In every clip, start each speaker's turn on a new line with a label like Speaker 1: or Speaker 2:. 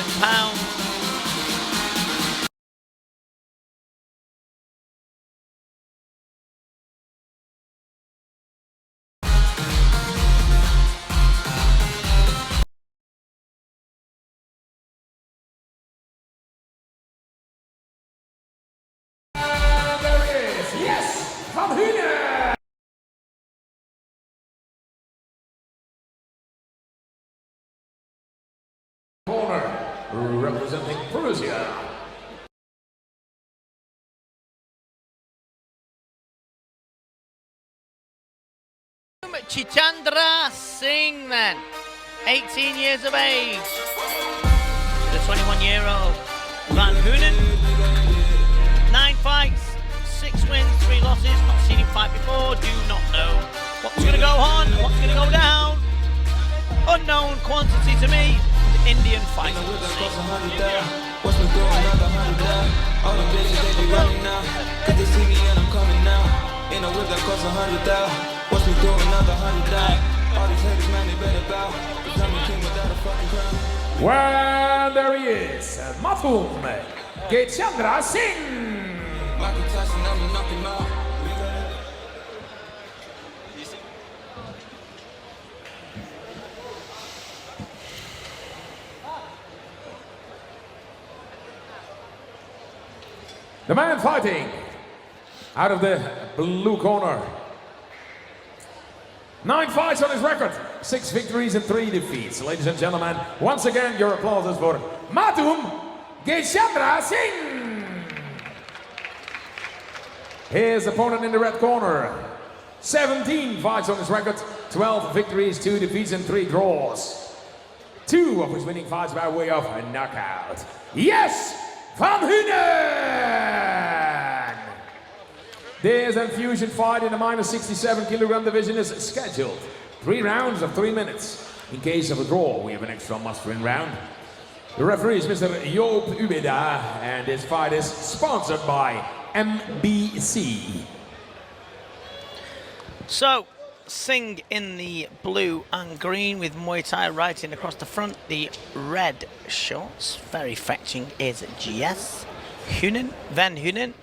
Speaker 1: £7.
Speaker 2: Yes, from Hunen. Corner, representing Prussia.
Speaker 1: Chichandra Singh then, 18 years of age. The 21-year-old Van Hunen. 9 fights, 6 wins, 3 losses. Not seen him fight before. Do not know what's going to go on, what's going to go down. Unknown quantity to me. The Indian fight.
Speaker 2: Well, there he is, Mathum Gechandra Singh. The man fighting out of the blue corner. 9 fights on his record, 6 victories and 3 defeats. Ladies and gentlemen, once again, your applause for Mathum Gechandra Singh. His opponent in the red corner, 17 fights on his record, 12 victories, 2 defeats and 3 draws. 2 of his winning fights by way of a knockout. Yes, Van Hunen! This infusion fight in the minus 67 kilogram division is scheduled. 3 rounds of 3 minutes. In case of a draw, we have an extra must-win round. The referee is Mr. Joop Ubeda, and this fight is sponsored by MBC.
Speaker 1: So, Singh in the blue and green with Muay Thai writing across the front. The red shorts, very fetching, is Jess. Hunen, Van Hunen.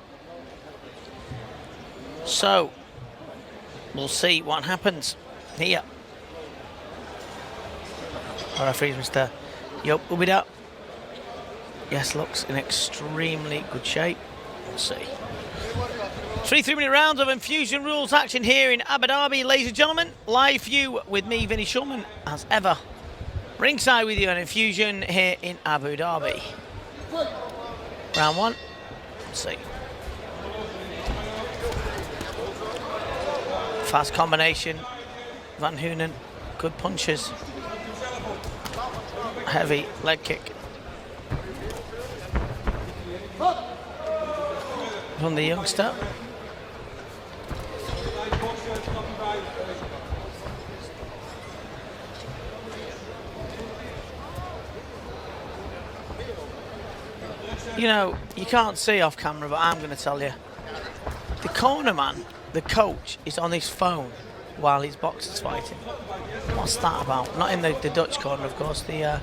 Speaker 1: So, we'll see what happens here. Our referee is Mr. Joop Ubeda. Yes, looks in extremely good shape. We'll see. 3 3-minute rounds of infusion rules action here in Abu Dhabi, ladies and gentlemen. Live for you with me, Vinny Schulman, as ever. Ringside with you on infusion here in Abu Dhabi. Round 1. Let's see. Fast combination. Van Hunen, good punches. Heavy leg kick. From the youngster. You know, you can't see off camera, but I'm going to tell you. The corner man, the coach, is on his phone while his boxer's fighting. What's that about? Not in the Dutch corner, of course, the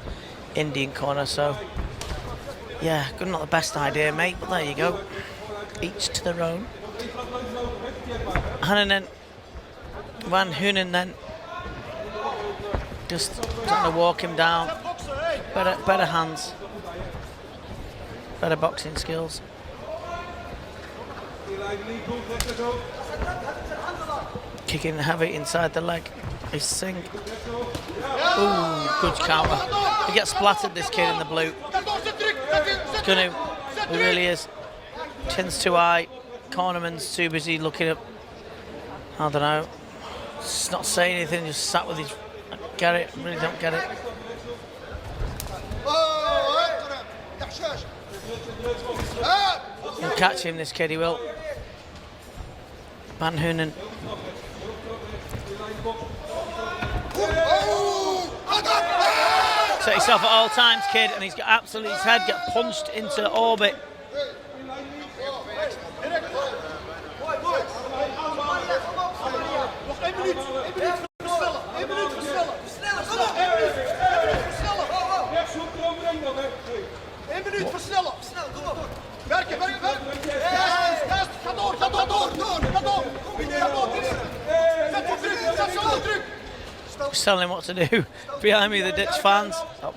Speaker 1: Indian corner, so... Yeah, not the best idea, mate, but there you go. Each to their own. And then Van Hunen then just trying to walk him down. Better hands. Better boxing skills. Kicking heavy inside the leg. Is Singh. Ooh, good counter. He gets splattered, this kid in the blue. He's gonna. He really is. Chin's too high. Cornerman's too busy looking up. I don't know. Just not saying anything, just sat with his. I get it, really don't get it. He'll catch him, this kid, he will. Van Hunen. Set yourself at all times, kid, and he's got absolutely his head get punched into orbit. Just telling him what to do. Behind me, the Ditch fans. Oh,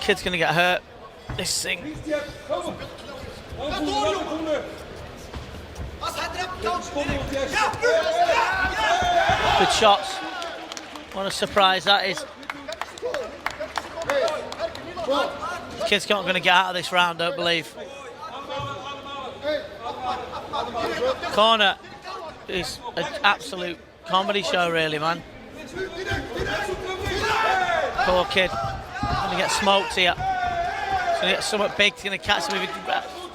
Speaker 1: kid's going to get hurt. This thing. Good shots. What a surprise that is. The kid's not going to get out of this round, don't believe. Corner is an absolute comedy show, really, man. Poor kid. Going to get smoked here. He's going to get something big. He's going to catch him. If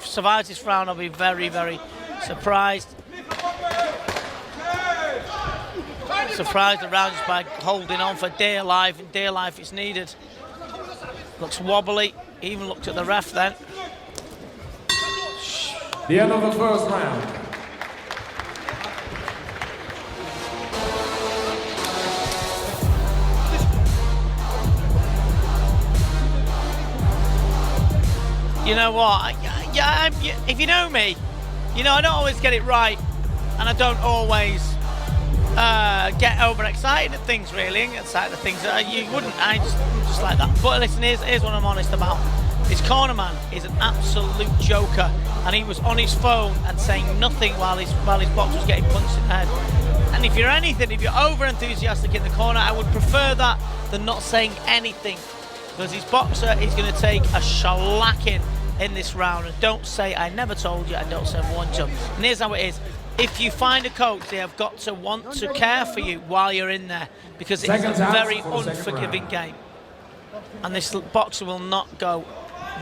Speaker 1: he survives this round, I'll be very, very surprised. Surprised around just by holding on for dear life. In dear life, it's needed. Looks wobbly. Even looked at the ref then.
Speaker 2: The end of the first round.
Speaker 1: You know what? If you know me, you know I don't always get it right, and I don't always get overexcited at things. Really, excited at things you wouldn't. I'm just like that. But listen, here's what I'm honest about. This corner man is an absolute joker, and he was on his phone and saying nothing while his box was getting punched in the head. And if you're over enthusiastic in the corner, I would prefer that than not saying anything, because his boxer is going to take a shellacking in this round. And don't say I never told you, and don't say I warned you. And here's how it is. If you find a coach, they have got to want to care for you while you're in there, because it's a very unforgiving game. And this boxer will not go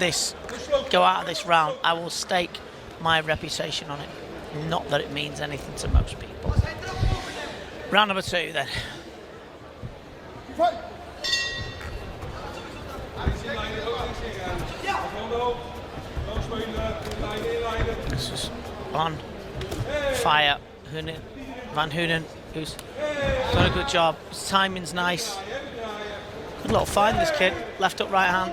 Speaker 1: out of this round. I will stake my reputation on it. Not that it means anything to most people. Round number 2 then. This is on fire. Van Hunen, who's done a good job. His timing's nice. Good little find, this kid. Left up, right hand.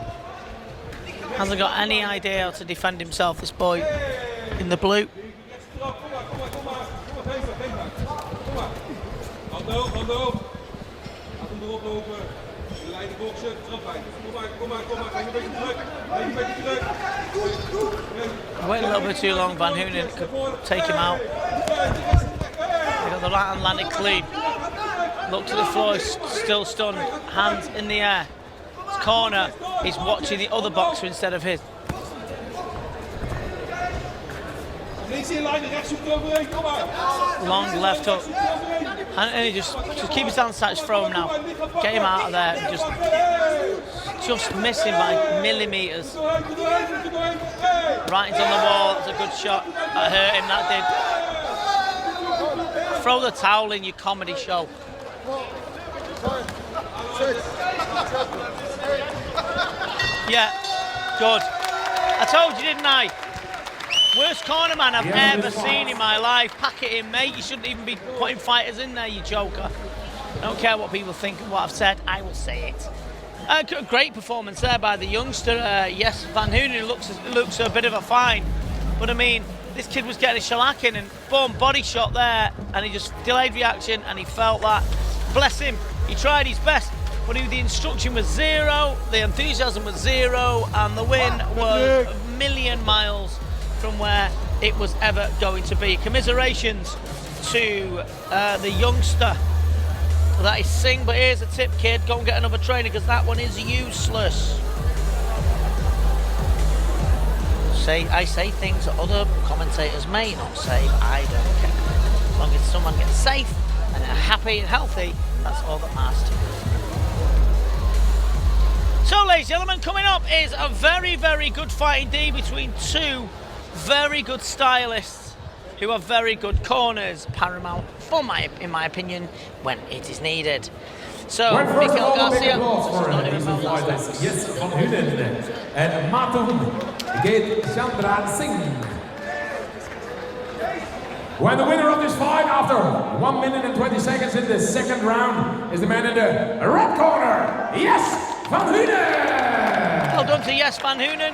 Speaker 1: Hasn't got any idea how to defend himself, this boy in the blue. Waited a little bit too long, Van Hunen could take him out. They got the right hand landed clean. Look to the floor, still stunned, hands in the air. His corner is watching the other boxer instead of his. Long left hook. And he just keep his hands tight, just throw him now. Get him out of there. Just missing by millimetres. Right into the wall, that's a good shot. That hurt him, that did. Throw the towel in, your comedy show. Yeah, good. I told you, didn't I? Worst corner man I've ever seen in my life. Pack it in, mate. You shouldn't even be putting fighters in there, you joker. I don't care what people think of what I've said. I will say it. Great performance there by the youngster. Yes, Van Hunen looks a bit of a find. But I mean, this kid was getting a shellacking and boom, body shot there. And he just delayed reaction and he felt that. Bless him. He tried his best. But the instruction was 0, the enthusiasm was 0, and the win was a million miles from where it was ever going to be. Commiserations to the youngster. That is Singh, but here's a tip, kid. Go and get another trainer, because that one is useless. I say things that other commentators may not say, but I don't care. As long as someone gets safe and happy and healthy, that's all that matters to me. So, ladies and gentlemen, coming up is a very, very good fight indeed between two very good stylists who are very good corners, paramount, in my opinion, when it is needed. So, Mikael Garcia,
Speaker 2: Jess van Hunen and Matum Chandra Singh. When the winner of this fight after 1 minute and 20 seconds in the second round is the man in the red corner, Jess van Hunen.
Speaker 1: Well done to Jess van Hunen.